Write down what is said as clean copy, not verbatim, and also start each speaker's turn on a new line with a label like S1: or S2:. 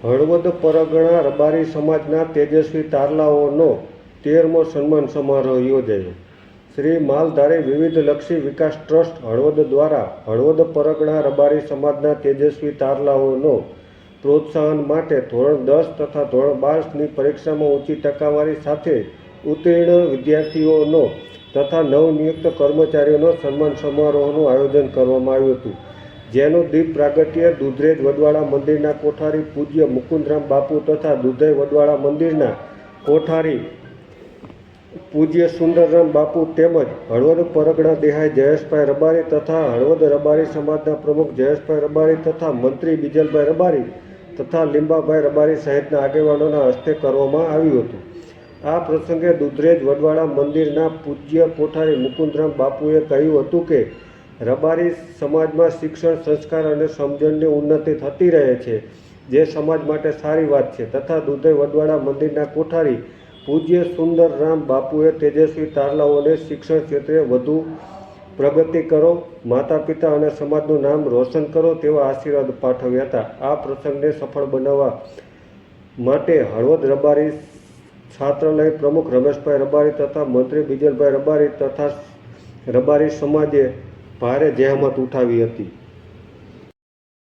S1: હળવદ પરગણા રબારી સમાજના તેજસ્વી તારલાઓનો 13મો સન્માન સમારોહ યોજાયો. શ્રી માલધારી વિવિધલક્ષી વિકાસ ટ્રસ્ટ હળવદ દ્વારા હળવદ પરગણા રબારી સમાજના તેજસ્વી તારલાઓનો પ્રોત્સાહન માટે ધોરણ 10 તથા ધોરણ 12ની પરીક્ષામાં ઊંચી ટકાવારી સાથે ઉત્તીર્ણ વિદ્યાર્થીઓનો તથા નવનિયુક્ત કર્મચારીઓનો સન્માન સમારોહનું આયોજન કરવામાં આવ્યું હતું, જેનું દીપ પ્રાગટ્ય દુધરેજ વડવાળા મંદિરના કોઠારી પૂજ્ય મુકુંદરામ બાપુ તથા દુધઈ વડવાળા મંદિરના કોઠારી પૂજ્ય સુંદરરામ બાપુ તેમજ હળવદ પરગણા દેહાઈ જયેશભાઈ રબારી તથા હળવદ રબારી સમાજના પ્રમુખ જયેશભાઈ રબારી તથા મંત્રી બીજલભાઈ રબારી તથા લીંબાભાઈ રબારી સહિતના આગેવાનોના હસ્તે કરવામાં આવ્યું હતું. આ પ્રસંગે દુધરેજ વડવાળા મંદિરના પૂજ્ય કોઠારી મુકુંદરામ બાપુએ કહ્યું હતું કે રબારી સમાજમાં શિક્ષણ, સંસ્કાર અને સમજણની ઉન્નતિ થતી રહે છે, જે સમાજ માટે સારી વાત છે. તથા દુધઈ વડવાળા મંદિરના કોઠારી પૂજ્ય સુંદરરામ બાપુએ તેજસ્વી તારલાઓને શિક્ષણ ક્ષેત્રે વધુ પ્રગતિ કરો, માતા પિતા અને સમાજનું નામ રોશન કરો તેવા આશીર્વાદ પાઠવ્યા હતા. આ પ્રસંગને સફળ બનાવવા માટે હળવદ રબારી છાત્રાલય પ્રમુખ રમેશભાઈ રબારી તથા મંત્રી બીજલભાઈ રબારી તથા રબારી સમાજે ભારે જહેમત ઉઠાવી હતી.